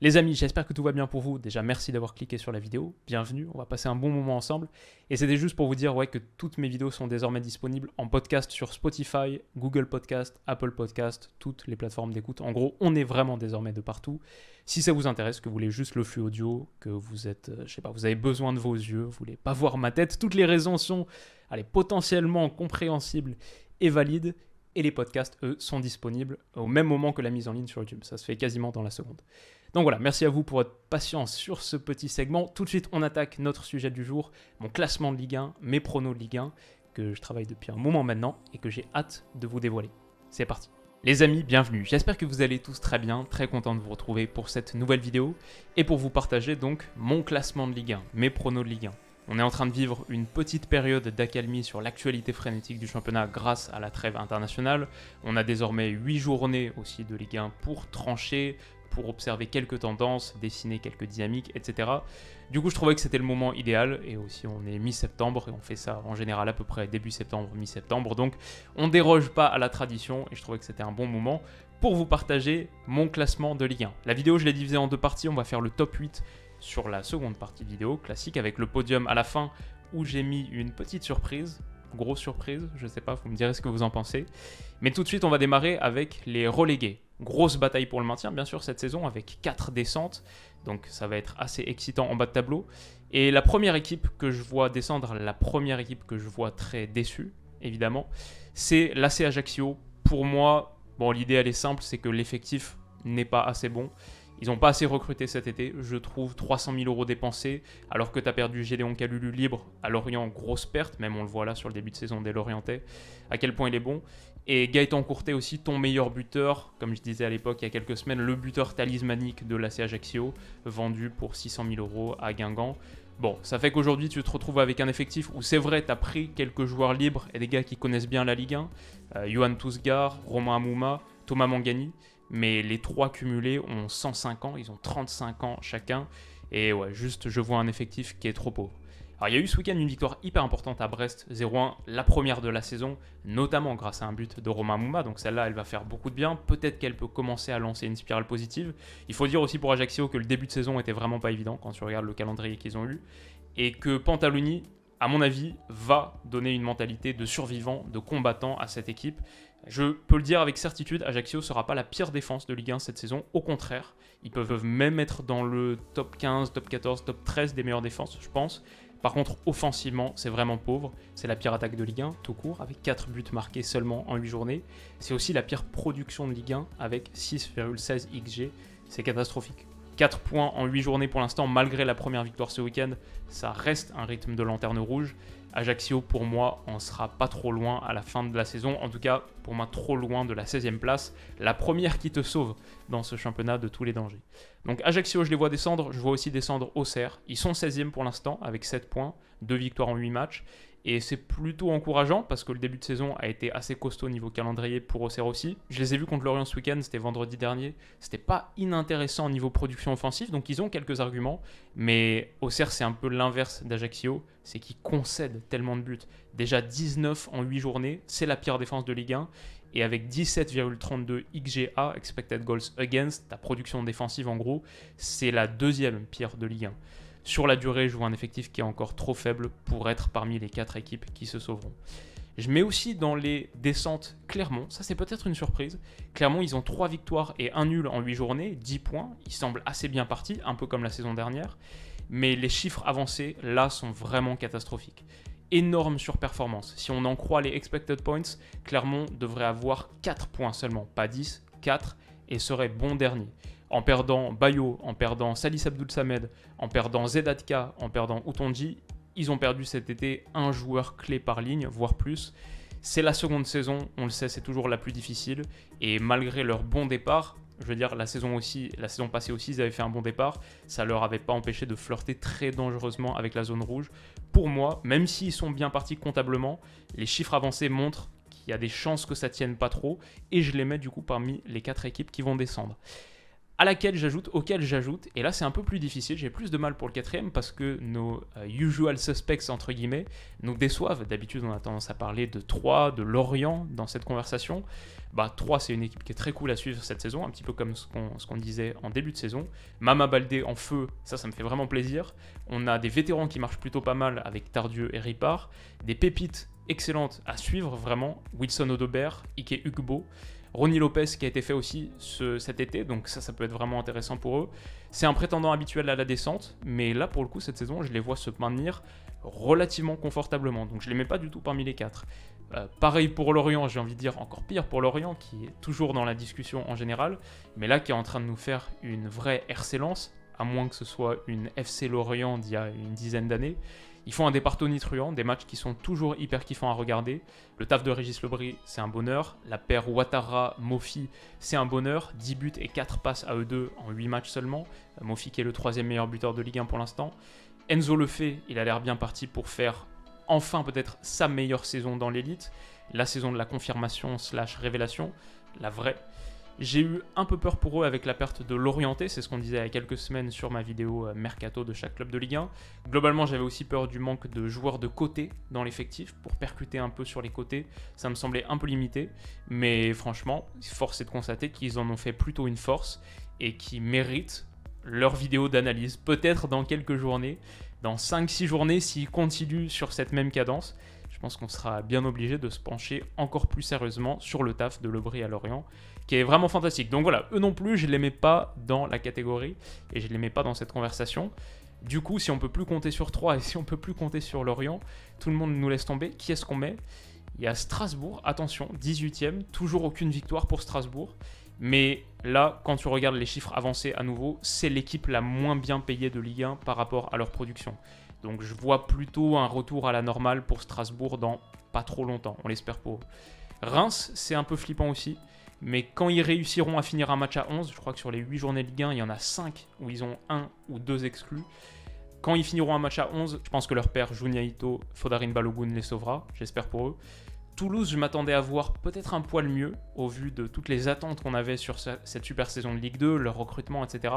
Les amis, j'espère que tout va bien pour vous. Déjà, merci d'avoir cliqué sur la vidéo. Bienvenue, on va passer un bon moment ensemble. Et c'était juste pour vous dire que toutes mes vidéos sont désormais disponibles en podcast sur Spotify, Google Podcast, Apple Podcast, toutes les plateformes d'écoute. En gros, on est vraiment désormais de partout. Si ça vous intéresse, que vous voulez juste le flux audio, que vous êtes, vous avez besoin de vos yeux, vous voulez pas voir ma tête, toutes les raisons sont, potentiellement compréhensibles et valides. Et les podcasts, eux, sont disponibles au même moment que la mise en ligne sur YouTube. Ça se fait quasiment dans la seconde. Donc voilà, merci à vous pour votre patience sur ce petit segment. Tout de suite, on attaque notre sujet du jour, mon classement de Ligue 1, mes pronos de Ligue 1, que je travaille depuis un moment maintenant et que j'ai hâte de vous dévoiler. C'est parti. Les amis, bienvenue. J'espère que vous allez tous très bien, très content de vous retrouver pour cette nouvelle vidéo et pour vous partager donc mon classement de Ligue 1, mes pronos de Ligue 1. On est en train de vivre une petite période d'accalmie sur l'actualité frénétique du championnat grâce à la trêve internationale. On a désormais 8 journées aussi de Ligue 1 pour trancher, pour observer quelques tendances, dessiner quelques dynamiques, etc. Du coup, je trouvais que c'était le moment idéal, et aussi on est mi-septembre, et on fait ça en général à peu près début septembre, mi-septembre, donc on déroge pas à la tradition, et je trouvais que c'était un bon moment pour vous partager mon classement de Ligue 1. La vidéo, je l'ai divisée en deux parties, on va faire le top 8 sur la seconde partie de vidéo, classique, avec le podium à la fin, où j'ai mis une petite surprise, grosse surprise, je sais pas, vous me direz ce que vous en pensez. Mais tout de suite, on va démarrer avec les relégués. Grosse bataille pour le maintien, bien sûr, cette saison, avec 4 descentes. Donc ça va être assez excitant en bas de tableau. Et la première équipe que je vois descendre, la première équipe que je vois très déçue, évidemment, c'est l'AC Ajaccio. Pour moi, bon, l'idée, elle est simple, c'est que l'effectif n'est pas assez bon. Ils n'ont pas assez recruté cet été, je trouve, 300 000 € dépensés, alors que tu as perdu Gédéon Kalulu libre à Lorient, grosse perte, même on le voit là sur le début de saison des Lorientais, à quel point il est bon. Et Gaëtan Courtet aussi, ton meilleur buteur, comme je disais à l'époque il y a quelques semaines, le buteur talismanique de l'AC Ajaccio, vendu pour 600 000 € à Guingamp. Bon, ça fait qu'aujourd'hui tu te retrouves avec un effectif où c'est vrai, tu as pris quelques joueurs libres et des gars qui connaissent bien la Ligue 1, Johan Tousgar, Romain Amouma, Thomas Mangani, mais les trois cumulés ont 105 ans, ils ont 35 ans chacun, et ouais, juste je vois un effectif qui est trop pauvre. Alors il y a eu ce week-end une victoire hyper importante à Brest, 0-1, la première de la saison, notamment grâce à un but de Romain Amouma, donc celle-là elle va faire beaucoup de bien, peut-être qu'elle peut commencer à lancer une spirale positive. Il faut dire aussi pour Ajaccio que le début de saison était vraiment pas évident quand tu regardes le calendrier qu'ils ont eu, et que Pantaloni, à mon avis, va donner une mentalité de survivant, de combattant à cette équipe. Je peux le dire avec certitude, Ajaccio ne sera pas la pire défense de Ligue 1 cette saison. Au contraire, ils peuvent même être dans le top 15, top 14, top 13 des meilleures défenses, je pense. Par contre, offensivement, c'est vraiment pauvre. C'est la pire attaque de Ligue 1, tout court, avec 4 buts marqués seulement en 8 journées. C'est aussi la pire production de Ligue 1, avec 6,16 XG. C'est catastrophique. 4 points en 8 journées pour l'instant, malgré la première victoire ce week-end, ça reste un rythme de lanterne rouge. Ajaccio, pour moi, en sera pas trop loin à la fin de la saison. En tout cas, pour moi, trop loin de la 16e place. La première qui te sauve dans ce championnat de tous les dangers. Donc Ajaccio, je les vois descendre. Je vois aussi descendre Auxerre. Ils sont 16e pour l'instant, avec 7 points, 2 victoires en 8 matchs. Et c'est plutôt encourageant parce que le début de saison a été assez costaud niveau calendrier pour Auxerre aussi. Je les ai vus contre Lorient ce week-end, c'était vendredi dernier. C'était pas inintéressant au niveau production offensive, donc ils ont quelques arguments. Mais Auxerre, c'est un peu l'inverse d'Ajaccio, c'est qu'ils concèdent tellement de buts. Déjà 19 en 8 journées, c'est la pire défense de Ligue 1. Et avec 17,32 XGA, Expected Goals Against, ta production défensive en gros, c'est la deuxième pire de Ligue 1. Sur la durée, je vois un effectif qui est encore trop faible pour être parmi les 4 équipes qui se sauveront. Je mets aussi dans les descentes Clermont, ça c'est peut-être une surprise. Clermont, ils ont 3 victoires et 1 nul en 8 journées, 10 points. Ils semblent assez bien partis, un peu comme la saison dernière. Mais les chiffres avancés, là, sont vraiment catastrophiques. Énorme surperformance. Si on en croit les expected points, Clermont devrait avoir 4 points seulement, pas 10, 4, et serait bon dernier. En perdant Bayo, en perdant Salis Abdoul Samed, en perdant Zedatka, en perdant Outonji, ils ont perdu cet été un joueur clé par ligne, voire plus. C'est la seconde saison, on le sait, c'est toujours la plus difficile. Et malgré leur bon départ, je veux dire, la saison passée aussi, ils avaient fait un bon départ. Ça ne leur avait pas empêché de flirter très dangereusement avec la zone rouge. Pour moi, même s'ils sont bien partis comptablement, les chiffres avancés montrent qu'il y a des chances que ça tienne pas trop. Et je les mets du coup parmi les 4 équipes qui vont descendre. auquel j'ajoute, et là c'est un peu plus difficile, j'ai plus de mal pour le quatrième parce que nos usual suspects entre guillemets nous déçoivent. D'habitude on a tendance à parler de Troyes, de Lorient dans cette conversation. Troyes c'est une équipe qui est très cool à suivre cette saison, un petit peu comme ce qu'on disait en début de saison. Mama Baldé en feu, ça me fait vraiment plaisir. On a des vétérans qui marchent plutôt pas mal avec Tardieu et Ripard, des pépites excellentes à suivre vraiment, Wilson Odobert, Ike Ugbo, Ronny Lopez qui a été fait aussi cet été, donc ça peut être vraiment intéressant pour eux. C'est un prétendant habituel à la descente, mais là pour le coup cette saison je les vois se maintenir relativement confortablement, donc je les mets pas du tout parmi les 4. Pareil pour Lorient, j'ai envie de dire encore pire pour Lorient qui est toujours dans la discussion en général, mais là qui est en train de nous faire une vraie RC Lens, à moins que ce soit une FC Lorient d'il y a une dizaine d'années. Ils font un départ tonitruant, des matchs qui sont toujours hyper kiffants à regarder. Le taf de Régis Lebris, c'est un bonheur. La paire Ouattara-Mofi, c'est un bonheur. 10 buts et 4 passes à eux deux en 8 matchs seulement. Mofi qui est le 3e meilleur buteur de Ligue 1 pour l'instant. Enzo Lefebvre, il a l'air bien parti pour faire enfin peut-être sa meilleure saison dans l'élite. La saison de la confirmation / révélation, la vraie. J'ai eu un peu peur pour eux avec la perte de Lorienté, c'est ce qu'on disait il y a quelques semaines sur ma vidéo Mercato de chaque club de Ligue 1. Globalement, j'avais aussi peur du manque de joueurs de côté dans l'effectif pour percuter un peu sur les côtés. Ça me semblait un peu limité, mais franchement, force est de constater qu'ils en ont fait plutôt une force et qu'ils méritent leur vidéo d'analyse. Peut-être dans quelques journées, dans 5-6 journées, s'ils continuent sur cette même cadence, je pense qu'on sera bien obligé de se pencher encore plus sérieusement sur le taf de Lebris à Lorient, qui est vraiment fantastique. Donc voilà, eux non plus, je ne les mets pas dans la catégorie et je ne les mets pas dans cette conversation. Du coup, si on ne peut plus compter sur Troyes et si on ne peut plus compter sur Lorient, tout le monde nous laisse tomber. Qui est-ce qu'on met ? Il y a Strasbourg, attention, 18e, toujours aucune victoire pour Strasbourg. Mais là, quand tu regardes les chiffres avancés à nouveau, c'est l'équipe la moins bien payée de Ligue 1 par rapport à leur production. Donc je vois plutôt un retour à la normale pour Strasbourg dans pas trop longtemps, on l'espère pour eux. Reims, c'est un peu flippant aussi, mais quand ils réussiront à finir un match à 11, je crois que sur les 8 journées de Ligue 1, il y en a 5 où ils ont 1 ou 2 exclus. Quand ils finiront un match à 11, je pense que leur père Junia Ito, Fodarin Balogun les sauvera, j'espère pour eux. Toulouse, je m'attendais à voir peut-être un poil mieux au vu de toutes les attentes qu'on avait sur cette super saison de Ligue 2, leur recrutement, etc.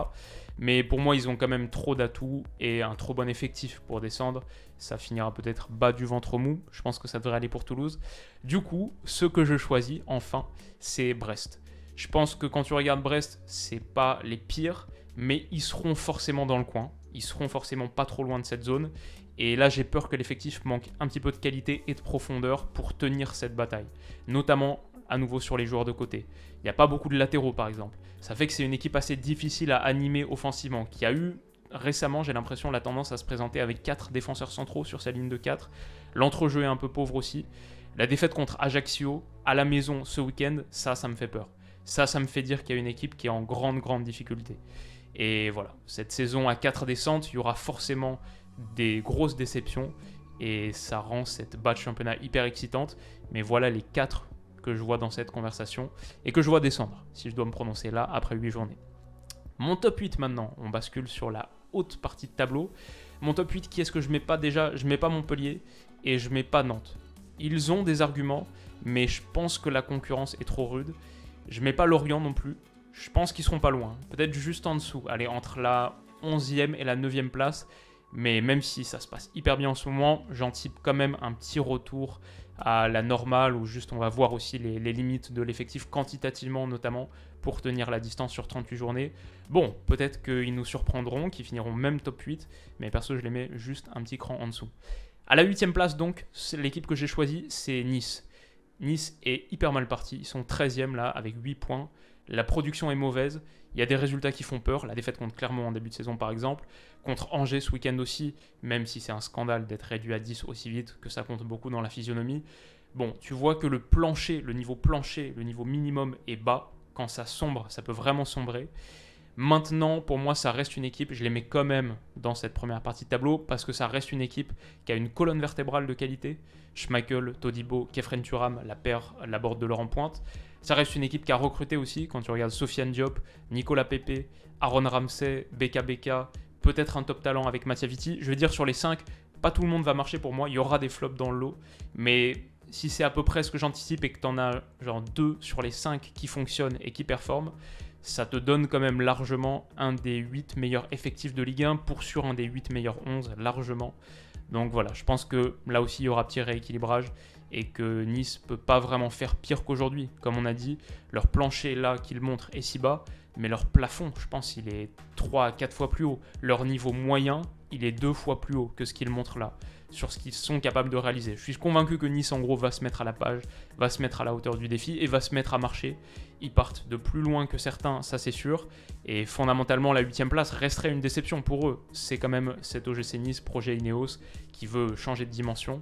Mais pour moi, ils ont quand même trop d'atouts et un trop bon effectif pour descendre. Ça finira peut-être bas du ventre mou. Je pense que ça devrait aller pour Toulouse. Du coup, ce que je choisis, enfin, c'est Brest. Je pense que quand tu regardes Brest, c'est pas les pires, mais ils seront forcément dans le coin. Ils seront forcément pas trop loin de cette zone. Et là, j'ai peur que l'effectif manque un petit peu de qualité et de profondeur pour tenir cette bataille. Notamment, à nouveau, sur les joueurs de côté. Il n'y a pas beaucoup de latéraux, par exemple. Ça fait que c'est une équipe assez difficile à animer offensivement, qui a eu récemment, j'ai l'impression, la tendance à se présenter avec 4 défenseurs centraux sur sa ligne de 4. L'entrejeu est un peu pauvre aussi. La défaite contre Ajaccio, à la maison, ce week-end, ça me fait peur. Ça me fait dire qu'il y a une équipe qui est en grande difficulté. Et voilà, cette saison à 4 descentes, il y aura forcément des grosses déceptions et ça rend cette bas de championnat hyper excitante. Mais voilà les 4 que je vois dans cette conversation et que je vois descendre, si je dois me prononcer là, après 8 journées. Mon top 8 maintenant, on bascule sur la haute partie de tableau. Mon top 8, qui est-ce que je mets pas déjà ? Je mets pas Montpellier et je mets pas Nantes. Ils ont des arguments, mais je pense que la concurrence est trop rude. Je mets pas Lorient non plus. Je pense qu'ils seront pas loin, peut-être juste en dessous. Allez, entre la 11e et la 9e place. Mais même si ça se passe hyper bien en ce moment, j'anticipe quand même un petit retour à la normale où juste on va voir aussi les limites de l'effectif quantitativement notamment pour tenir la distance sur 38 journées. Bon, peut-être qu'ils nous surprendront, qu'ils finiront même top 8, mais perso je les mets juste un petit cran en dessous. À la 8e place donc, l'équipe que j'ai choisie, c'est Nice. Nice est hyper mal parti, ils sont 13e là avec 8 points. La production est mauvaise, il y a des résultats qui font peur, la défaite contre Clermont en début de saison par exemple, contre Angers ce week-end aussi, même si c'est un scandale d'être réduit à 10 aussi vite, que ça compte beaucoup dans la physionomie. Bon, tu vois que le niveau minimum est bas, quand ça sombre, ça peut vraiment sombrer. Maintenant, pour moi, ça reste une équipe, je les mets quand même dans cette première partie de tableau, parce que ça reste une équipe qui a une colonne vertébrale de qualité. Schmeichel, Todibo, Kefren Turam, la paire Laborde de Laurent Pointe. Ça reste une équipe qui a recruté aussi, quand tu regardes Sofiane Diop, Nicolas Pepe, Aaron Ramsey, Beka, peut-être un top talent avec Mattia Vitti. Je veux dire, sur les 5, pas tout le monde va marcher pour moi, il y aura des flops dans le lot, mais si c'est à peu près ce que j'anticipe et que tu en as genre 2 sur les 5 qui fonctionnent et qui performent, ça te donne quand même largement un des 8 meilleurs effectifs de Ligue 1 pour sur un des 8 meilleurs 11, largement. Donc voilà, je pense que là aussi il y aura petit rééquilibrage et que Nice peut pas vraiment faire pire qu'aujourd'hui. Comme on a dit, leur plancher là qu'ils montrent est si bas, mais leur plafond, je pense, il est 3 à 4 fois plus haut. Leur niveau moyen, il est 2 fois plus haut que ce qu'ils montrent là, sur ce qu'ils sont capables de réaliser. Je suis convaincu que Nice, en gros, va se mettre à la page, va se mettre à la hauteur du défi et va se mettre à marcher. Ils partent de plus loin que certains, ça c'est sûr. Et fondamentalement, la 8e place resterait une déception pour eux. C'est quand même cet OGC Nice, projet Ineos, qui veut changer de dimension.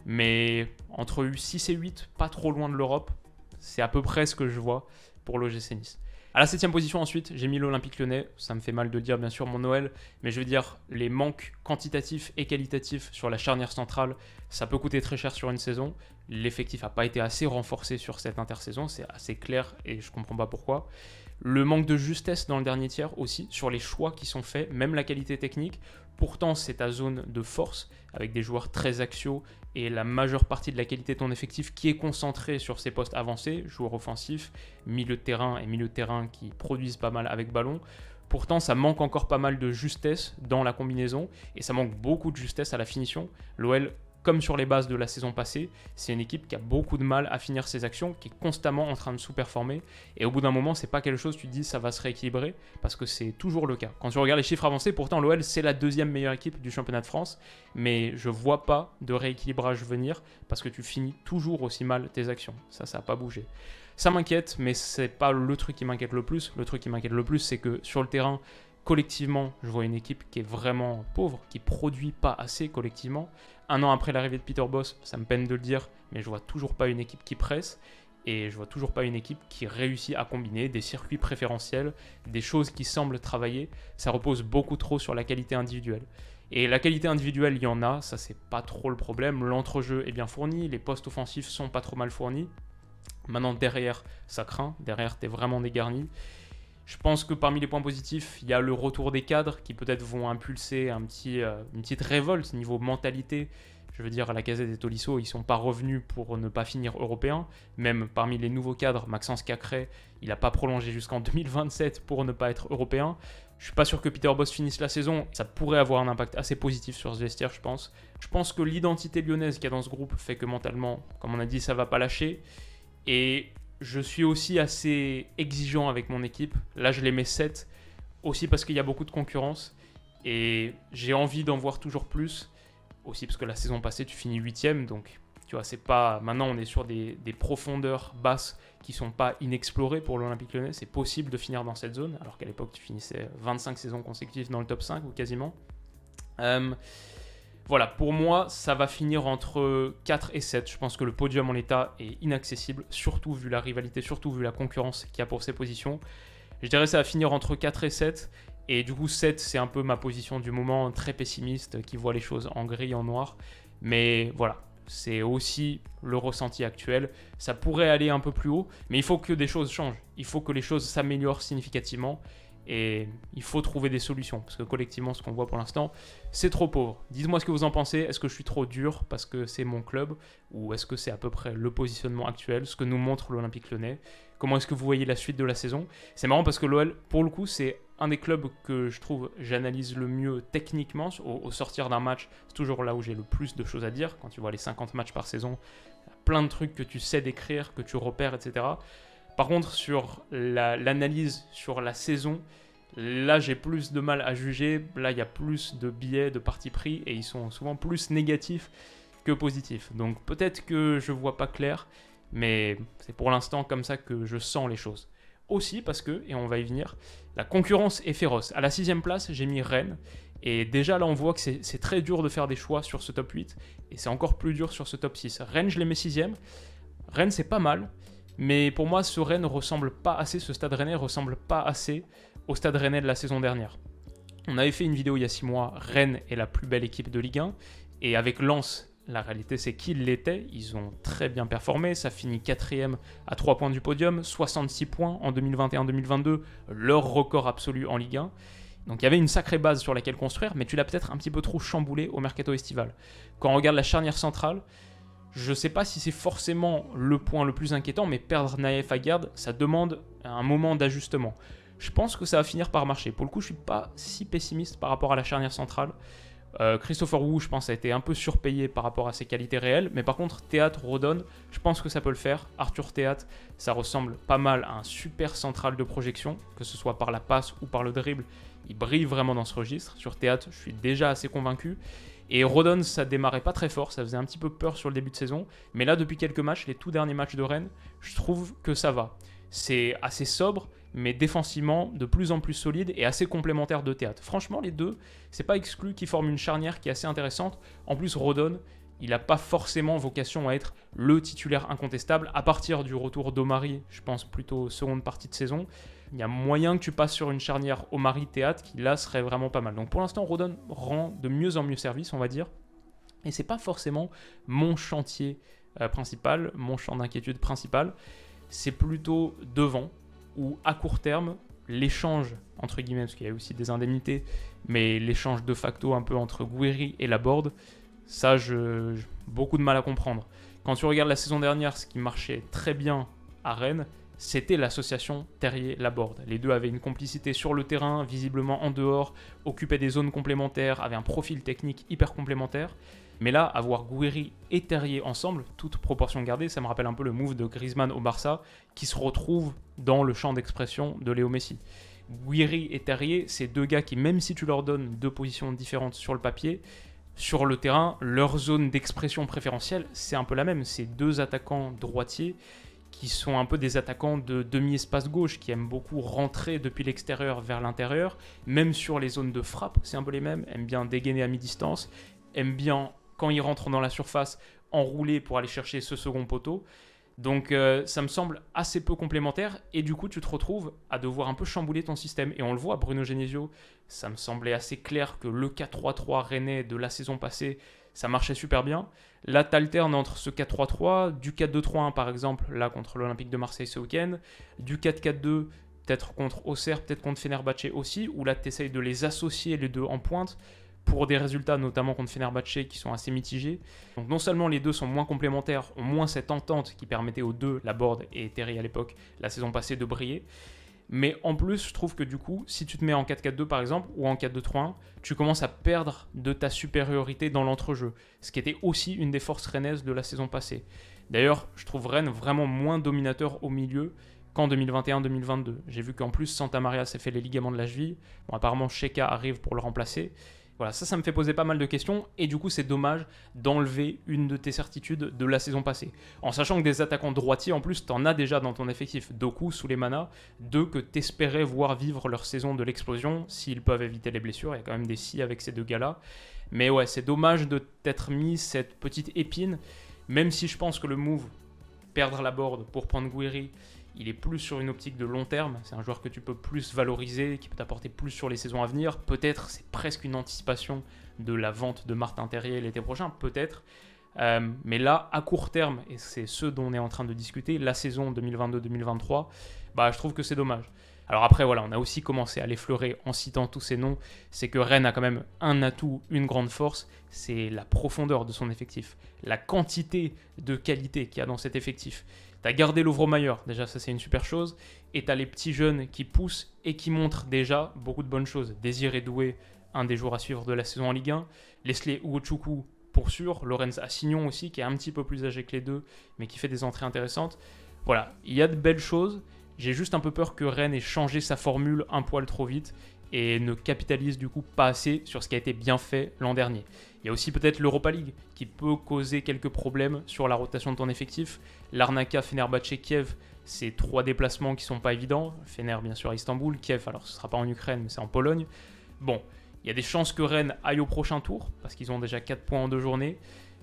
Mais entre 6 et 8, pas trop loin de l'Europe, c'est à peu près ce que je vois pour l'OGC Nice. À la 7e position ensuite, j'ai mis l'Olympique Lyonnais. Ça me fait mal de le dire bien sûr mon Noël, mais je veux dire les manques quantitatifs et qualitatifs sur la charnière centrale, ça peut coûter très cher sur une saison. L'effectif n'a pas été assez renforcé sur cette intersaison, c'est assez clair et je ne comprends pas pourquoi. Le manque de justesse dans le dernier tiers aussi, sur les choix qui sont faits, même la qualité technique. Pourtant, c'est ta zone de force, avec des joueurs très axiaux et la majeure partie de la qualité de ton effectif qui est concentrée sur ces postes avancés, joueurs offensifs, milieu de terrain et milieu de terrain qui produisent pas mal avec ballon. Pourtant, ça manque encore pas mal de justesse dans la combinaison et ça manque beaucoup de justesse à la finition. L'OL, comme sur les bases de la saison passée, c'est une équipe qui a beaucoup de mal à finir ses actions, qui est constamment en train de sous-performer. Et au bout d'un moment, c'est pas quelque chose, tu te dis, ça va se rééquilibrer, parce que c'est toujours le cas. Quand tu regardes les chiffres avancés, pourtant l'OL, c'est la 2e meilleure équipe du championnat de France, mais je vois pas de rééquilibrage venir, parce que tu finis toujours aussi mal tes actions. Ça n'a pas bougé. Ça m'inquiète, mais c'est pas le truc qui m'inquiète le plus. Le truc qui m'inquiète le plus, c'est que sur le terrain, collectivement, je vois une équipe qui est vraiment pauvre, qui produit pas assez collectivement. Un an après l'arrivée de Peter Bosz, ça me peine de le dire, mais je vois toujours pas une équipe qui presse et je vois toujours pas une équipe qui réussit à combiner des circuits préférentiels, des choses qui semblent travailler. Ça repose beaucoup trop sur la qualité individuelle. Et la qualité individuelle, il y en a, ça c'est pas trop le problème. L'entrejeu est bien fourni, les postes offensifs sont pas trop mal fournis. Maintenant derrière, ça craint, derrière t'es vraiment dégarni. Je pense que parmi les points positifs, il y a le retour des cadres qui peut-être vont impulser une petite révolte niveau mentalité. Je veux dire, Lacazette et Tolisso, ils ne sont pas revenus pour ne pas finir européens. Même parmi les nouveaux cadres, Maxence Cacré, il n'a pas prolongé jusqu'en 2027 pour ne pas être européen. Je ne suis pas sûr que Peter Bosz finisse la saison. Ça pourrait avoir un impact assez positif sur ce vestiaire, je pense. Je pense que l'identité lyonnaise qu'il y a dans ce groupe fait que mentalement, comme on a dit, ça ne va pas lâcher. Et je suis aussi assez exigeant avec mon équipe. Là, je les mets 7, aussi parce qu'il y a beaucoup de concurrence. Et j'ai envie d'en voir toujours plus. Aussi parce que la saison passée, tu finis 8e. Donc, tu vois, c'est pas... Maintenant, on est sur des profondeurs basses qui sont pas inexplorées pour l'Olympique Lyonnais. C'est possible de finir dans cette zone, alors qu'à l'époque, tu finissais 25 saisons consécutives dans le top 5, ou quasiment. Voilà, pour moi, ça va finir entre 4 et 7. Je pense que le podium en l'état est inaccessible, surtout vu la rivalité, surtout vu la concurrence qu'il y a pour ces positions. Je dirais que ça va finir entre 4 et 7. Et du coup, 7, c'est un peu ma position du moment, très pessimiste, qui voit les choses en gris, en noir. Mais voilà, c'est aussi le ressenti actuel. Ça pourrait aller un peu plus haut, mais il faut que des choses changent. Il faut que les choses s'améliorent significativement. Et il faut trouver des solutions, parce que collectivement, ce qu'on voit pour l'instant, c'est trop pauvre. Dites-moi ce que vous en pensez. Est-ce que je suis trop dur parce que c'est mon club, ou est-ce que c'est à peu près le positionnement actuel, ce que nous montre l'Olympique Lyonnais? Comment est-ce que vous voyez la suite de la saison? C'est marrant parce que l'OL, pour le coup, c'est un des clubs que je trouve, j'analyse le mieux techniquement. Au sortir d'un match, c'est toujours là où j'ai le plus de choses à dire. Quand tu vois les 50 matchs par saison, plein de trucs que tu sais décrire, que tu repères, etc. Par contre, sur l'analyse sur la saison, là, j'ai plus de mal à juger. Là, il y a plus de biais, de parti pris, et ils sont souvent plus négatifs que positifs. Donc, peut-être que je ne vois pas clair, mais c'est pour l'instant comme ça que je sens les choses. Aussi parce que, et on va y venir, la concurrence est féroce. À la 6e place, j'ai mis Rennes. Et déjà, là, on voit que c'est très dur de faire des choix sur ce top 8, et c'est encore plus dur sur ce top 6. Rennes, je les mets 6e. Rennes, c'est pas mal. Mais pour moi, ce Rennes ressemble pas assez, ce Stade Rennais ressemble pas assez au Stade Rennais de la saison dernière. On avait fait une vidéo il y a 6 mois, Rennes est la plus belle équipe de Ligue 1, et avec Lens, la réalité c'est qu'ils l'étaient, ils ont très bien performé, ça finit 4e à 3 points du podium, 66 points en 2021-2022, leur record absolu en Ligue 1. Donc il y avait une sacrée base sur laquelle construire, mais tu l'as peut-être un petit peu trop chamboulé au mercato estival. Quand on regarde la charnière centrale, je ne sais pas si c'est forcément le point le plus inquiétant, mais perdre Naïef Aguerd, ça demande un moment d'ajustement. je pense que ça va finir par marcher. Pour le coup, je suis pas si pessimiste par rapport à la charnière centrale. Christopher Wu, je pense, a été un peu surpayé par rapport à ses qualités réelles. Mais par contre, Théât, Rodon, je pense que ça peut le faire. Arthur Théât, ça ressemble pas mal à un super central de projection, que ce soit par la passe ou par le dribble. Il brille vraiment dans ce registre. Sur Théât, je suis déjà assez convaincu. Et Rodon, ça démarrait pas très fort, ça faisait un petit peu peur sur le début de saison. Mais là, depuis quelques matchs, les tout derniers matchs de Rennes, je trouve que ça va. C'est assez sobre, mais défensivement de plus en plus solide et assez complémentaire de Théât. Franchement, les deux, c'est pas exclu qu'ils forment une charnière qui est assez intéressante. En plus, Rodon, il n'a pas forcément vocation à être le titulaire incontestable. À partir du retour d'Omari, je pense plutôt seconde partie de saison, il y a moyen que tu passes sur une charnière Omari-Théât qui là serait vraiment pas mal. Donc pour l'instant, Rodon rend de mieux en mieux service, on va dire. Et c'est pas forcément mon chantier principal, mon champ d'inquiétude principal. C'est plutôt devant, où à court terme, l'échange, entre guillemets, parce qu'il y a aussi des indemnités, mais l'échange de facto un peu entre Gouiri et Laborde, ça, j'ai beaucoup de mal à comprendre. Quand tu regardes la saison dernière, ce qui marchait très bien à Rennes, c'était l'association Terrier-Laborde. Les deux avaient une complicité sur le terrain, visiblement en dehors, occupaient des zones complémentaires, avaient un profil technique hyper complémentaire. Mais là, avoir Gouiri et Terrier ensemble, toute proportion gardée, ça me rappelle un peu le move de Griezmann au Barça, qui se retrouve dans le champ d'expression de Léo Messi. Gouiri et Terrier, c'est deux gars qui, même si tu leur donnes deux positions différentes sur le papier, sur le terrain, leur zone d'expression préférentielle, c'est un peu la même. C'est deux attaquants droitiers qui sont un peu des attaquants de demi-espace gauche, qui aiment beaucoup rentrer depuis l'extérieur vers l'intérieur, même sur les zones de frappe, c'est un peu les mêmes, aiment bien dégainer à mi-distance, aiment bien, quand ils rentrent dans la surface, enrouler pour aller chercher ce second poteau. Donc ça me semble assez peu complémentaire, et du coup tu te retrouves à devoir un peu chambouler ton système. Et on le voit, Bruno Genesio, ça me semblait assez clair que le 4-3-3 rennais de la saison passée, ça marchait super bien. Là, tu alternes entre ce 4-3-3, du 4-2-3-1 par exemple, là contre l'Olympique de Marseille ce week-end, du 4-4-2, peut-être contre Auxerre, peut-être contre Fenerbahçe aussi, où là tu essayes de les associer les deux en pointe, pour des résultats notamment contre Fenerbahçe qui sont assez mitigés. Donc non seulement les deux sont moins complémentaires, ont moins cette entente qui permettait aux deux, Laborde et Terry à l'époque, la saison passée, de briller, mais en plus je trouve que du coup, si tu te mets en 4-4-2 par exemple, ou en 4-2-3-1, tu commences à perdre de ta supériorité dans l'entrejeu, ce qui était aussi une des forces rennaises de la saison passée. D'ailleurs, je trouve Rennes vraiment moins dominateur au milieu qu'en 2021-2022. J'ai vu qu'en plus Santa Maria s'est fait les ligaments de la cheville, bon, apparemment Sheka arrive pour le remplacer. Voilà, ça me fait poser pas mal de questions, et du coup c'est dommage d'enlever une de tes certitudes de la saison passée. En sachant que des attaquants droitiers, en plus, t'en as déjà dans ton effectif. Doku, Souleymana, deux que t'espérais voir vivre leur saison de l'explosion, s'ils peuvent éviter les blessures, il y a quand même des si avec ces deux gars-là. Mais ouais, c'est dommage de t'être mis cette petite épine, même si je pense que le move, perdre Laborde pour prendre Gouiri, il est plus sur une optique de long terme, c'est un joueur que tu peux plus valoriser, qui peut t'apporter plus sur les saisons à venir. Peut-être c'est presque une anticipation de la vente de Martin Terrier l'été prochain, peut-être. Mais là, à court terme, et c'est ce dont on est en train de discuter, la saison 2022-2023, je trouve que c'est dommage. Alors après, voilà, on a aussi commencé à l'effleurer en citant tous ces noms, c'est que Rennes a quand même un atout, une grande force, c'est la profondeur de son effectif, la quantité de qualité qu'il y a dans cet effectif. T'as gardé Lovro-Mayer, déjà ça c'est une super chose, et t'as les petits jeunes qui poussent et qui montrent déjà beaucoup de bonnes choses. Désiré Doué, un des joueurs à suivre de la saison en Ligue 1, Leslie Ugochukwu pour sûr, Lorenz Assignon aussi, qui est un petit peu plus âgé que les deux, mais qui fait des entrées intéressantes. Voilà, il y a de belles choses, j'ai juste un peu peur que Rennes ait changé sa formule un poil trop vite, et ne capitalise du coup pas assez sur ce qui a été bien fait l'an dernier. Il y a aussi peut-être l'Europa League qui peut causer quelques problèmes sur la rotation de ton effectif. Larnaca, Fenerbahçe, Kiev, c'est 3 déplacements qui sont pas évidents. Fener bien sûr à Istanbul, Kiev alors ce sera pas en Ukraine mais c'est en Pologne. Bon, il y a des chances que Rennes aille au prochain tour parce qu'ils ont déjà 4 points en 2 journées.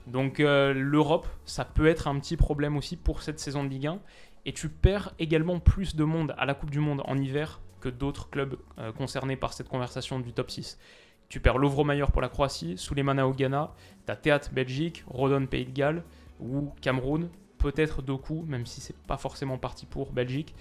Donc l'Europe, ça peut être un petit problème aussi pour cette saison de Ligue 1. Et tu perds également plus de monde à la Coupe du Monde en hiver que d'autres clubs concernés par cette conversation du top 6. Tu perds Lovro-Mayer pour la Croatie, Souleymana au Ghana, t'as Théât Belgique, Rodon Pays de Galles ou Cameroun, peut-être Doku, même si c'est pas forcément parti pour Belgique.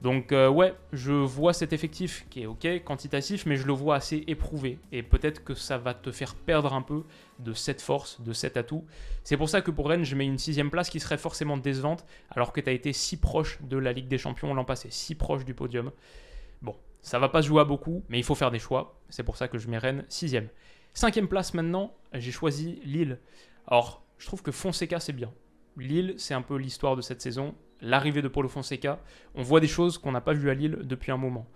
Donc ouais, je vois cet effectif qui est ok, quantitatif, mais je le vois assez éprouvé. Et peut-être que ça va te faire perdre un peu de cette force, de cet atout. C'est pour ça que pour Rennes, je mets une 6ème place qui serait forcément décevante, alors que tu as été si proche de la Ligue des Champions l'an passé, si proche du podium. Bon, Ça va pas se jouer à beaucoup, mais il faut faire des choix. C'est pour ça que je mets Rennes 6e. 5e place maintenant, j'ai choisi Lille. Alors, je trouve que Fonseca, c'est bien. Lille, c'est un peu l'histoire de cette saison. L'arrivée de Paulo Fonseca, on voit des choses qu'on n'a pas vues à Lille depuis un moment.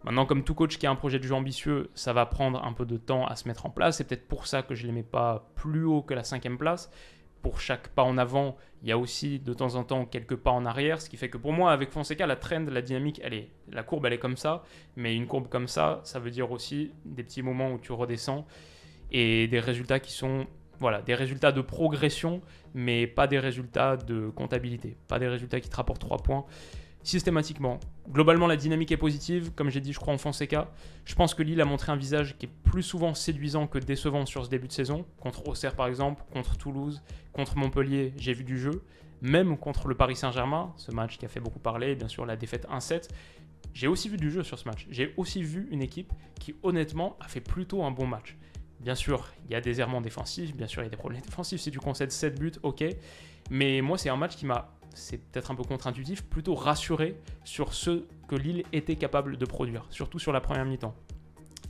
Maintenant, comme tout coach qui a un projet de jeu ambitieux, ça va prendre un peu de temps à se mettre en place. C'est peut-être pour ça que je ne les mets pas plus haut que la 5e place. Pour chaque pas en avant, il y a aussi de temps en temps quelques pas en arrière, ce qui fait que pour moi, avec Fonseca, la trend, la dynamique, la courbe, elle est comme ça. Mais une courbe comme ça veut dire aussi des petits moments où tu redescends et des résultats qui sont, voilà, des résultats de progression, mais pas des résultats de comptabilité, pas des résultats qui te rapportent 3 points. Systématiquement. Globalement, la dynamique est positive. Comme j'ai dit, je crois en Fonseca. Je pense que Lille a montré un visage qui est plus souvent séduisant que décevant sur ce début de saison. Contre Auxerre, par exemple, contre Toulouse, contre Montpellier, j'ai vu du jeu. Même contre le Paris Saint-Germain, ce match qui a fait beaucoup parler, bien sûr la défaite 1-7. J'ai aussi vu du jeu sur ce match. J'ai aussi vu une équipe qui, honnêtement, a fait plutôt un bon match. Bien sûr, il y a des errements défensifs, bien sûr, il y a des problèmes défensifs. Si tu concèdes 7 buts, ok. Mais moi, c'est un match qui m'a, c'est peut-être un peu contre-intuitif, plutôt rassuré sur ce que Lille était capable de produire, surtout sur la première mi-temps.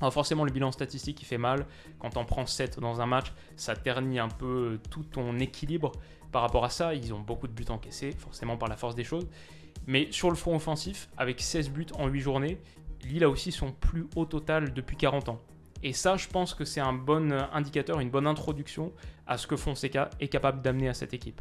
Alors forcément, le bilan statistique, il fait mal. Quand on prend 7 dans un match, ça ternit un peu tout ton équilibre par rapport à ça. Ils ont beaucoup de buts encaissés, forcément par la force des choses. Mais sur le front offensif, avec 16 buts en 8 journées, Lille a aussi son plus haut total depuis 40 ans. Et ça, je pense que c'est un bon indicateur, une bonne introduction à ce que Fonseca est capable d'amener à cette équipe.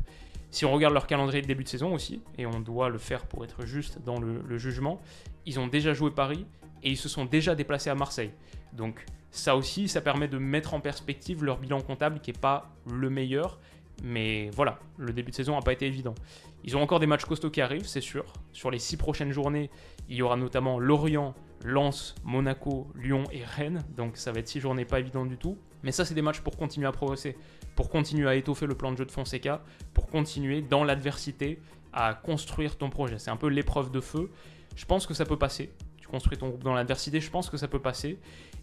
Si on regarde leur calendrier de début de saison aussi, et on doit le faire pour être juste dans le jugement, ils ont déjà joué Paris et ils se sont déjà déplacés à Marseille. Donc ça aussi, ça permet de mettre en perspective leur bilan comptable qui n'est pas le meilleur. Mais voilà, le début de saison n'a pas été évident. Ils ont encore des matchs costauds qui arrivent, c'est sûr. Sur les 6 prochaines journées, il y aura notamment Lorient, Lens, Monaco, Lyon et Rennes. Donc ça va être 6 journées pas évidentes du tout. Mais ça, c'est des matchs pour continuer à progresser, pour continuer à étoffer le plan de jeu de Fonseca, pour continuer dans l'adversité à construire ton projet. C'est un peu l'épreuve de feu. Je pense que ça peut passer. Tu construis ton groupe dans l'adversité, je pense que ça peut passer.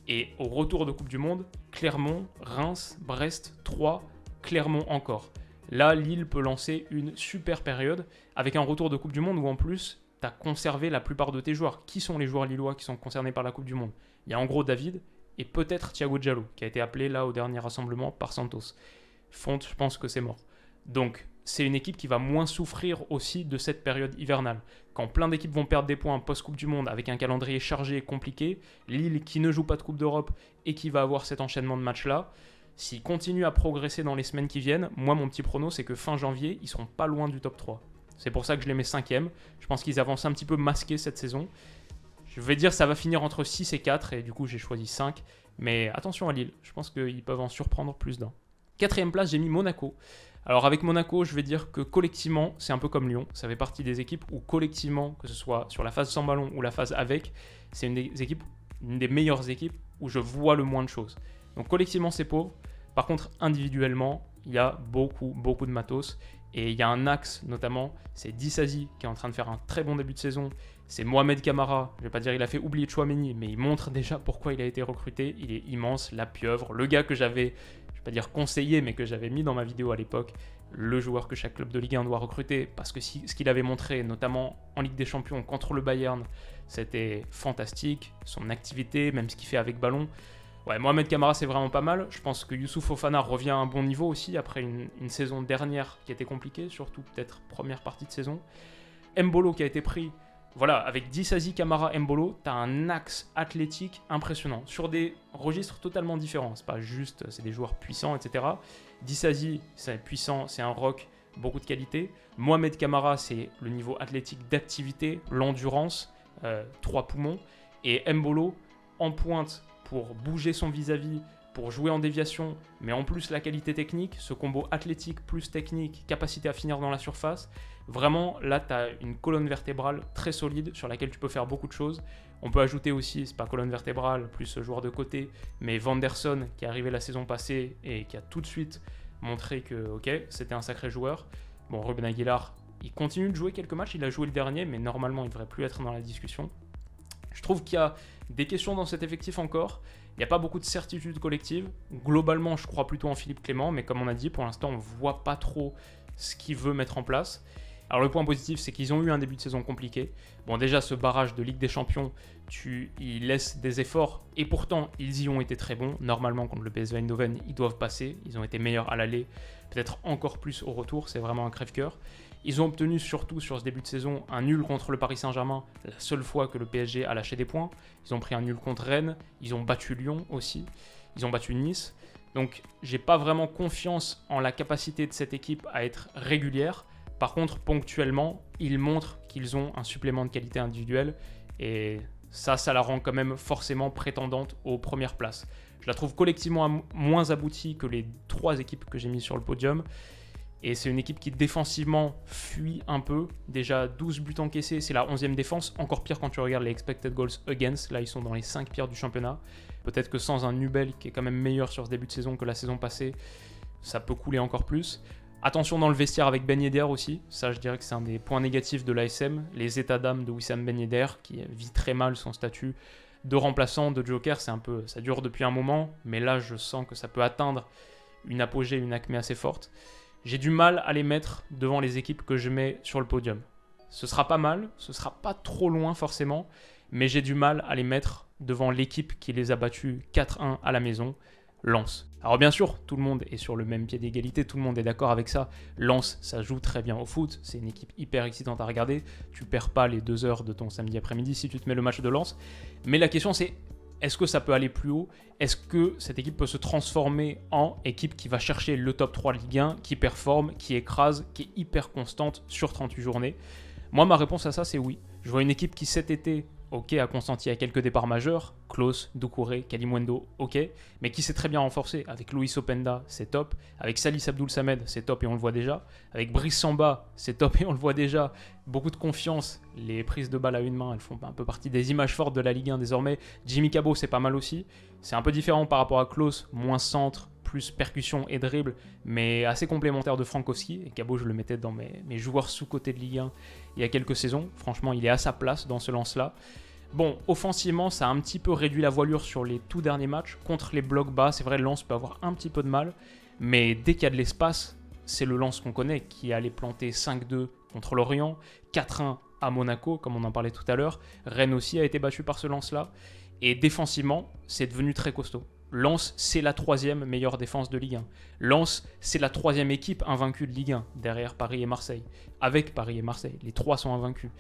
Et au retour de Coupe du Monde, Clermont, Reims, Brest, Troyes, Clermont encore. Là, Lille peut lancer une super période avec un retour de Coupe du Monde où en plus, tu as conservé la plupart de tes joueurs. Qui sont les joueurs lillois qui sont concernés par la Coupe du Monde? Il y a en gros David et peut-être Thiago Diallo qui a été appelé là au dernier rassemblement par Santos. Fonte, je pense que c'est mort. Donc, c'est une équipe qui va moins souffrir aussi de cette période hivernale. Quand plein d'équipes vont perdre des points post-Coupe du Monde avec un calendrier chargé et compliqué, Lille qui ne joue pas de Coupe d'Europe et qui va avoir cet enchaînement de matchs-là, s'ils continuent à progresser dans les semaines qui viennent, moi, mon petit prono, c'est que fin janvier, ils seront pas loin du top 3. C'est pour ça que je les mets 5e. Je pense qu'ils avancent un petit peu masqués cette saison. Je vais dire ça va finir entre 6 et 4, et du coup, j'ai choisi 5. Mais attention à Lille, je pense qu'ils peuvent en surprendre plus d'un. 4e place, j'ai mis Monaco. Alors avec Monaco, je vais dire que collectivement, c'est un peu comme Lyon. Ça fait partie des équipes où collectivement, que ce soit sur la phase sans ballon ou la phase avec, c'est une des meilleures équipes où je vois le moins de choses. Donc collectivement, c'est pauvre. Par contre, individuellement, il y a beaucoup de matos. Et il y a un axe, notamment, c'est Disasi qui est en train de faire un très bon début de saison. C'est Mohamed Camara, je ne vais pas dire il a fait oublier Tchouaméni, mais il montre déjà pourquoi il a été recruté. Il est immense, la pieuvre, le gars que j'avais, je ne vais pas dire conseillé, mais que j'avais mis dans ma vidéo à l'époque, le joueur que chaque club de Ligue 1 doit recruter, parce que ce qu'il avait montré, notamment en Ligue des Champions contre le Bayern, c'était fantastique. Son activité, même ce qu'il fait avec ballon. Ouais, Mohamed Camara, c'est vraiment pas mal. Je pense que Youssouf Fofana revient à un bon niveau aussi après une saison dernière qui était compliquée, surtout peut-être première partie de saison. Mbolo qui a été pris, voilà, avec Disasi, Camara, Mbolo, tu as un axe athlétique impressionnant sur des registres totalement différents. C'est pas juste, c'est des joueurs puissants, etc. Disasi, c'est puissant, c'est un rock, beaucoup de qualité. Mohamed Camara, c'est le niveau athlétique d'activité, l'endurance, 3 poumons. Et Mbolo, en pointe, pour bouger son vis-à-vis, pour jouer en déviation, mais en plus la qualité technique, ce combo athlétique plus technique, capacité à finir dans la surface, vraiment là tu as une colonne vertébrale très solide sur laquelle tu peux faire beaucoup de choses. On peut ajouter aussi, c'est pas colonne vertébrale, plus joueur de côté, mais Vanderson qui est arrivé la saison passée et qui a tout de suite montré que ok, c'était un sacré joueur. Bon, Ruben Aguilar, il continue de jouer quelques matchs, il a joué le dernier, mais normalement il devrait plus être dans la discussion. Je trouve qu'il y a des questions dans cet effectif encore. Il n'y a pas beaucoup de certitude collective. Globalement, je crois plutôt en Philippe Clément, mais comme on a dit, pour l'instant, on ne voit pas trop ce qu'il veut mettre en place. Alors le point positif, c'est qu'ils ont eu un début de saison compliqué. Bon, déjà, ce barrage de Ligue des Champions, ils laissent des efforts, et pourtant, ils y ont été très bons. Normalement, contre le PSV Eindhoven, ils doivent passer. Ils ont été meilleurs à l'aller, peut-être encore plus au retour. C'est vraiment un crève-cœur. Ils ont obtenu surtout sur ce début de saison un nul contre le Paris Saint-Germain, la seule fois que le PSG a lâché des points. Ils ont pris un nul contre Rennes, ils ont battu Lyon aussi, ils ont battu Nice. Donc, j'ai pas vraiment confiance en la capacité de cette équipe à être régulière. Par contre, ponctuellement, ils montrent qu'ils ont un supplément de qualité individuelle et ça la rend quand même forcément prétendante aux premières places. Je la trouve collectivement moins aboutie que les 3 équipes que j'ai mises sur le podium et c'est une équipe qui défensivement fuit un peu. Déjà 12 buts encaissés, c'est la 11e défense. Encore pire quand tu regardes les expected goals against. Là, ils sont dans les 5 pires du championnat. Peut-être que sans un Nubel qui est quand même meilleur sur ce début de saison que la saison passée, ça peut couler encore plus. Attention dans le vestiaire avec Ben Yedder aussi, ça je dirais que c'est un des points négatifs de l'ASM, les états d'âme de Wissam Ben Yedder qui vit très mal son statut de remplaçant, de joker, ça dure depuis un moment, mais là je sens que ça peut atteindre une apogée, une acmé assez forte. J'ai du mal à les mettre devant les équipes que je mets sur le podium. Ce sera pas mal, ce sera pas trop loin forcément, mais j'ai du mal à les mettre devant l'équipe qui les a battus 4-1 à la maison, Lens. Alors bien sûr, tout le monde est sur le même pied d'égalité, tout le monde est d'accord avec ça. Lens, ça joue très bien au foot, c'est une équipe hyper excitante à regarder. Tu perds pas les 2 heures de ton samedi après-midi si tu te mets le match de Lens. Mais la question c'est, est-ce que ça peut aller plus haut? Est-ce que cette équipe peut se transformer en équipe qui va chercher le top 3 de Ligue 1, qui performe, qui écrase, qui est hyper constante sur 38 journées? Moi, ma réponse à ça, c'est oui. Je vois une équipe qui cet été, ok, a consenti à quelques départs majeurs, Klose, Doucouré, Kalimundo, ok, mais qui s'est très bien renforcé. Avec Loïs Openda, c'est top. Avec Salis Abdoul Samed, c'est top et on le voit déjà. Avec Brice Samba, c'est top et on le voit déjà. Beaucoup de confiance. Les prises de balle à une main, elles font un peu partie des images fortes de la Ligue 1 désormais. Jimmy Cabot, c'est pas mal aussi. C'est un peu différent par rapport à Klose, moins centre, plus percussion et dribble, mais assez complémentaire de Frankowski. Et Cabot, je le mettais dans mes joueurs sous-cotés de Ligue 1 il y a quelques saisons. Franchement, il est à sa place dans ce lance-là. Bon, offensivement, ça a un petit peu réduit la voilure sur les tout derniers matchs. Contre les blocs bas, c'est vrai, Lens peut avoir un petit peu de mal. Mais dès qu'il y a de l'espace, c'est le Lens qu'on connaît, qui allait planter 5-2 contre Lorient, 4-1 à Monaco, comme on en parlait tout à l'heure. Rennes aussi a été battu par ce Lens-là. Et défensivement, c'est devenu très costaud. Lens, c'est la 3e meilleure défense de Ligue 1. Lens, c'est la 3e équipe invaincue de Ligue 1, derrière Paris et Marseille. Avec Paris et Marseille, les 3 sont invaincus.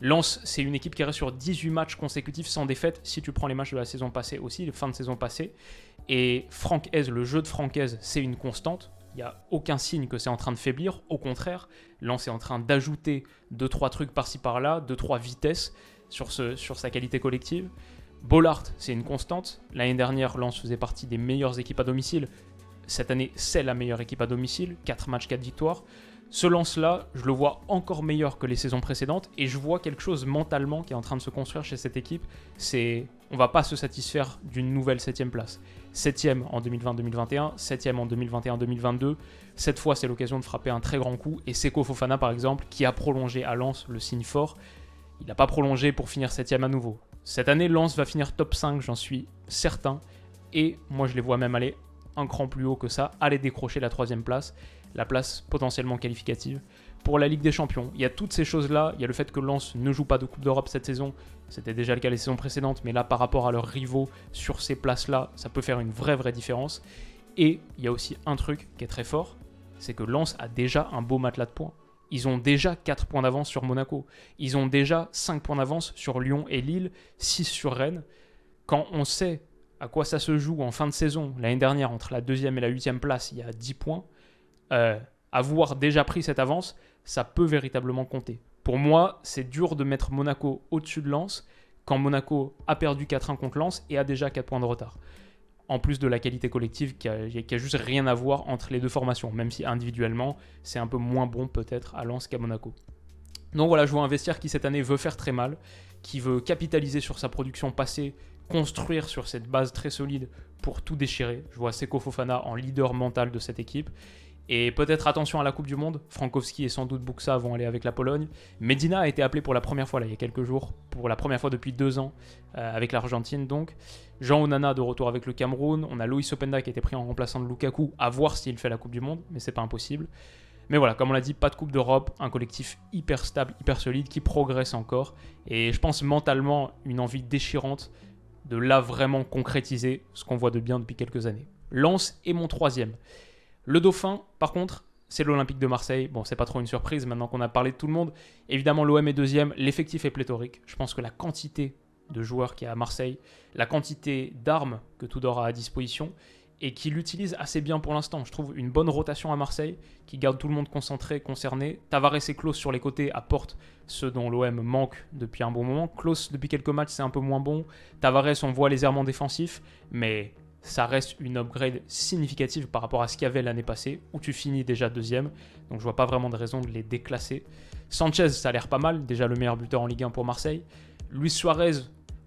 Lens, c'est une équipe qui reste sur 18 matchs consécutifs sans défaite, si tu prends les matchs de la saison passée aussi, les fins de saison passée. Et Franck Hez, le jeu de Franck Hez, c'est une constante. Il n'y a aucun signe que c'est en train de faiblir. Au contraire, Lens est en train d'ajouter 2-3 trucs par-ci par-là, 2-3 vitesses sur sa qualité collective. Bollard, c'est une constante. L'année dernière, Lens faisait partie des meilleures équipes à domicile. Cette année, c'est la meilleure équipe à domicile. 4 matchs, 4 victoires. Ce Lens-là, je le vois encore meilleur que les saisons précédentes. Et je vois quelque chose mentalement qui est en train de se construire chez cette équipe. On ne va pas se satisfaire d'une nouvelle 7e place. 7e en 2020-2021, 7e en 2021-2022. Cette fois, c'est l'occasion de frapper un très grand coup. Et Seko Fofana, par exemple, qui a prolongé à Lens, le signe fort, il n'a pas prolongé pour finir 7e à nouveau. Cette année, Lens va finir top 5, j'en suis certain. Et moi, je les vois même aller un cran plus haut que ça, aller décrocher la 3e place, la place potentiellement qualificative pour la Ligue des Champions. Il y a toutes ces choses-là. Il y a le fait que Lens ne joue pas de Coupe d'Europe cette saison. C'était déjà le cas les saisons précédentes, mais là, par rapport à leurs rivaux sur ces places-là, ça peut faire une vraie différence. Et il y a aussi un truc qui est très fort, c'est que Lens a déjà un beau matelas de points. Ils ont déjà 4 points d'avance sur Monaco. Ils ont déjà 5 points d'avance sur Lyon et Lille, 6 sur Rennes. Quand on sait à quoi ça se joue en fin de saison, l'année dernière, entre la 2e et la 8e place, il y a 10 points, avoir déjà pris cette avance, ça peut véritablement compter. Pour moi, c'est dur de mettre Monaco au-dessus de Lens quand Monaco a perdu 4-1 contre Lens et a déjà 4 points de retard. En plus de la qualité collective qui a juste rien à voir entre les deux formations, même si individuellement, c'est un peu moins bon peut-être à Lens qu'à Monaco. Donc voilà, je vois un vestiaire qui cette année veut faire très mal, qui veut capitaliser sur sa production passée, construire sur cette base très solide pour tout déchirer. Je vois Seko Fofana en leader mental de cette équipe. Et peut-être attention à la Coupe du Monde. Frankowski et sans doute Buxa vont aller avec la Pologne. Medina a été appelé pour la première fois là, il y a quelques jours, pour la première fois depuis 2 ans, avec l'Argentine donc. Jean Onana de retour avec le Cameroun. On a Loïs Openda qui a été pris en remplaçant de Lukaku, à voir s'il fait la Coupe du Monde, mais c'est pas impossible. Mais voilà, comme on l'a dit, pas de Coupe d'Europe, un collectif hyper stable, hyper solide, qui progresse encore. Et je pense mentalement une envie déchirante de là vraiment concrétiser ce qu'on voit de bien depuis quelques années. Lens est mon troisième. Le Dauphin, par contre, c'est l'Olympique de Marseille. Bon, c'est pas trop une surprise maintenant qu'on a parlé de tout le monde. Évidemment, l'OM est deuxième, l'effectif est pléthorique. Je pense que la quantité de joueurs qu'il y a à Marseille, la quantité d'armes que Tudor a à disposition, et qui l'utilise assez bien pour l'instant. Je trouve une bonne rotation à Marseille, qui garde tout le monde concentré, concerné. Tavares et Klose sur les côtés apportent ce dont l'OM manque depuis un bon moment. Klose, depuis quelques matchs, c'est un peu moins bon. Tavares, on voit les errements défensifs, mais ça reste une upgrade significative par rapport à ce qu'il y avait l'année passée, où tu finis déjà deuxième. Donc je vois pas vraiment de raison de les déclasser. Sanchez, ça a l'air pas mal, déjà le meilleur buteur en Ligue 1 pour Marseille. Luis Suarez,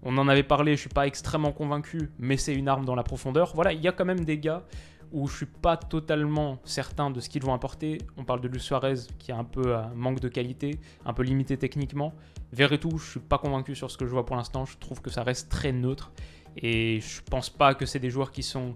on en avait parlé, je ne suis pas extrêmement convaincu, mais c'est une arme dans la profondeur. Voilà, il y a quand même des gars où je ne suis pas totalement certain de ce qu'ils vont apporter. On parle de Luis Suarez qui a un peu un manque de qualité, un peu limité techniquement. Verretou, je ne suis pas convaincu sur ce que je vois pour l'instant. Je trouve que ça reste très neutre. Et je ne pense pas que c'est des joueurs qui sont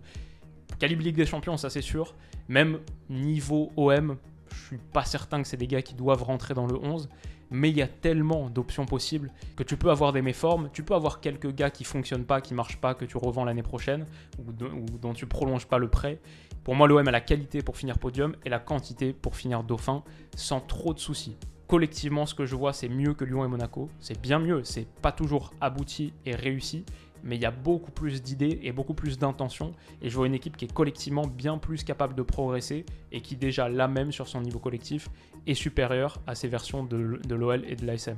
calibre Ligue des Champions, ça c'est sûr. Même niveau OM, je ne suis pas certain que c'est des gars qui doivent rentrer dans le 11. Mais il y a tellement d'options possibles que tu peux avoir des méformes, tu peux avoir quelques gars qui ne fonctionnent pas, qui ne marchent pas, que tu revends l'année prochaine ou dont tu ne prolonges pas le prêt. Pour moi, l'OM a la qualité pour finir podium et la quantité pour finir dauphin sans trop de soucis. Collectivement, ce que je vois, c'est mieux que Lyon et Monaco. C'est bien mieux, c'est pas toujours abouti et réussi, mais il y a beaucoup plus d'idées et beaucoup plus d'intentions. Et je vois une équipe qui est collectivement bien plus capable de progresser et qui déjà là même sur son niveau collectif est supérieure à ces versions de l'OL et de l'ASM.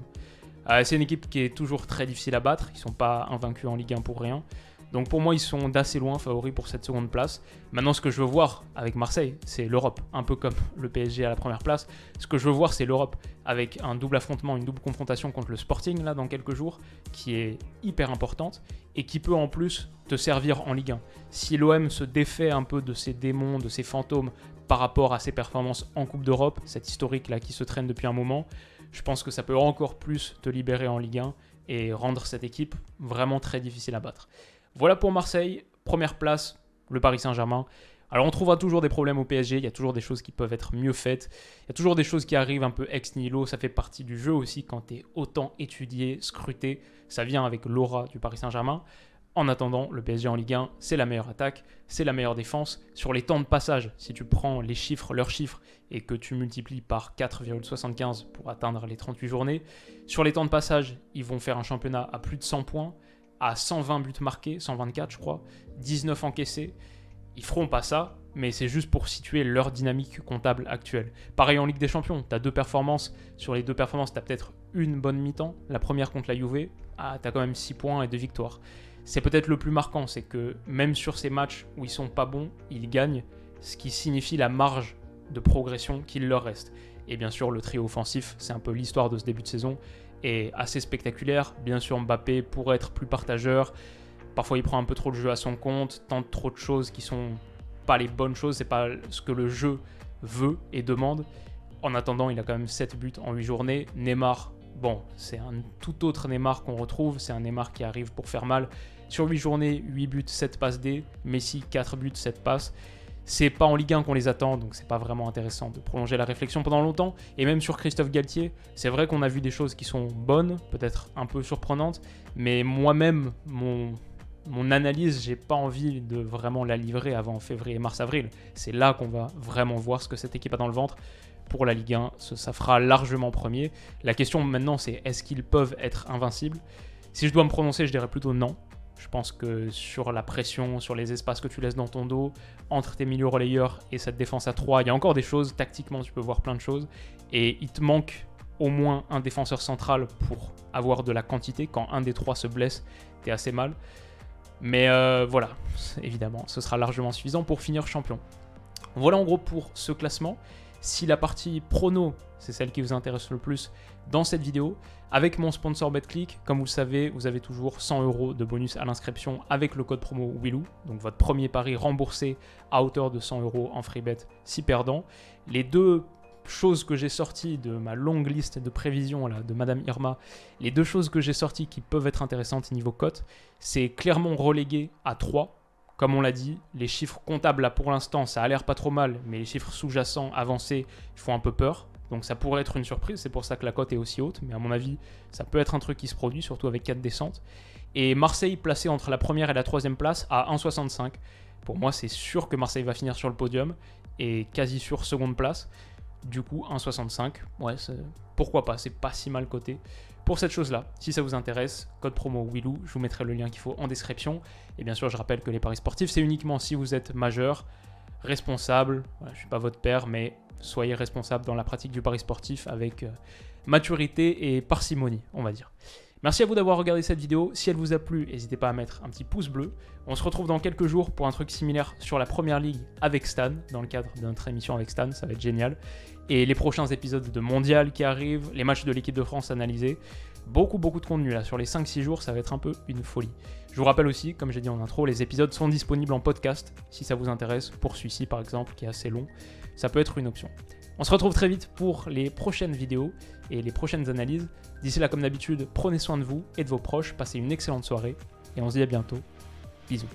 C'est une équipe qui est toujours très difficile à battre, ils ne sont pas invaincus en Ligue 1 pour rien. Donc pour moi, ils sont d'assez loin favoris pour cette seconde place. Maintenant, ce que je veux voir avec Marseille, c'est l'Europe. Un peu comme le PSG à la première place. Ce que je veux voir, c'est l'Europe avec un double affrontement, une double confrontation contre le Sporting là dans quelques jours, qui est hyper importante et qui peut en plus te servir en Ligue 1. Si l'OM se défait un peu de ses démons, de ses fantômes par rapport à ses performances en Coupe d'Europe, cette historique là qui se traîne depuis un moment, je pense que ça peut encore plus te libérer en Ligue 1 et rendre cette équipe vraiment très difficile à battre. Voilà pour Marseille, première place, le Paris Saint-Germain. Alors on trouvera toujours des problèmes au PSG, il y a toujours des choses qui peuvent être mieux faites, il y a toujours des choses qui arrivent un peu ex nihilo, ça fait partie du jeu aussi quand tu es autant étudié, scruté, ça vient avec l'aura du Paris Saint-Germain. En attendant, le PSG en Ligue 1, c'est la meilleure attaque, c'est la meilleure défense. Sur les temps de passage, si tu prends les chiffres, leurs chiffres, et que tu multiplies par 4,75 pour atteindre les 38 journées, sur les temps de passage, ils vont faire un championnat à plus de 100 points, à 120 buts marqués, 124 je crois, 19 encaissés. Ils feront pas ça, mais c'est juste pour situer leur dynamique comptable actuelle. Pareil en Ligue des Champions, tu as deux performances. Sur les deux performances, tu as peut-être une bonne mi-temps. La première contre la Juve, tu as quand même 6 points et 2 victoires. C'est peut-être le plus marquant, c'est que même sur ces matchs où ils sont pas bons, ils gagnent, ce qui signifie la marge de progression qu'il leur reste. Et bien sûr, le trio offensif, c'est un peu l'histoire de ce début de saison, est assez spectaculaire. Bien sûr, Mbappé pourrait être plus partageur. Parfois, il prend un peu trop de jeu à son compte, tente trop de choses qui sont pas les bonnes choses, c'est pas ce que le jeu veut et demande. En attendant, il a quand même 7 buts en 8 journées. Neymar, bon, c'est un tout autre Neymar qu'on retrouve. C'est un Neymar qui arrive pour faire mal. Sur 8 journées, 8 buts, 7 passes D. Messi, 4 buts, 7 passes. C'est pas en Ligue 1 qu'on les attend, donc c'est pas vraiment intéressant de prolonger la réflexion pendant longtemps. Et même sur Christophe Galtier, c'est vrai qu'on a vu des choses qui sont bonnes, peut-être un peu surprenantes, mais moi-même, mon analyse, j'ai pas envie de vraiment la livrer avant février, mars-avril. C'est là qu'on va vraiment voir ce que cette équipe a dans le ventre. Pour la Ligue 1, ça fera largement premier. La question maintenant, c'est est-ce qu'ils peuvent être invincibles ? Si je dois me prononcer, je dirais plutôt non. Je pense que sur la pression, sur les espaces que tu laisses dans ton dos, entre tes milieux relayeurs et cette défense à 3, il y a encore des choses. Tactiquement, tu peux voir plein de choses. Et il te manque au moins un défenseur central pour avoir de la quantité. Quand un des 3 se blesse, t'es assez mal. Mais voilà, évidemment, ce sera largement suffisant pour finir champion. Voilà en gros pour ce classement. Si la partie prono, c'est celle qui vous intéresse le plus dans cette vidéo, avec mon sponsor BetClick, comme vous le savez, vous avez toujours 100 € de bonus à l'inscription avec le code promo WILOU, donc votre premier pari remboursé à hauteur de 100 € en free bet si perdant. Les deux choses que j'ai sorties de ma longue liste de prévisions là, de Madame Irma, les deux choses que j'ai sorties qui peuvent être intéressantes niveau cote, c'est Clermont relégué à 3, Comme on l'a dit, les chiffres comptables là pour l'instant, ça a l'air pas trop mal, mais les chiffres sous-jacents avancés font un peu peur. Donc ça pourrait être une surprise, c'est pour ça que la cote est aussi haute, mais à mon avis, ça peut être un truc qui se produit, surtout avec 4 descentes. Et Marseille placé entre la première et la troisième place à 1,65. Pour moi, c'est sûr que Marseille va finir sur le podium et quasi sûr seconde place. Du coup, 1,65, ouais, pourquoi pas, c'est pas si mal coté. Pour cette chose-là, si ça vous intéresse, code promo Willou, je vous mettrai le lien qu'il faut en description. Et bien sûr, je rappelle que les paris sportifs, c'est uniquement si vous êtes majeur, responsable. Voilà, je ne suis pas votre père, mais soyez responsable dans la pratique du pari sportif avec maturité et parcimonie, on va dire. Merci à vous d'avoir regardé cette vidéo. Si elle vous a plu, n'hésitez pas à mettre un petit pouce bleu. On se retrouve dans quelques jours pour un truc similaire sur la première ligue avec Stan, dans le cadre de notre émission avec Stan, ça va être génial. Et les prochains épisodes de Mondial qui arrivent, les matchs de l'équipe de France analysés. Beaucoup de contenu là, sur les 5-6 jours, ça va être un peu une folie. Je vous rappelle aussi, comme j'ai dit en intro, les épisodes sont disponibles en podcast, si ça vous intéresse, pour celui-ci par exemple, qui est assez long, ça peut être une option. On se retrouve très vite pour les prochaines vidéos et les prochaines analyses. D'ici là, comme d'habitude, prenez soin de vous et de vos proches, passez une excellente soirée, et on se dit à bientôt. Bisous.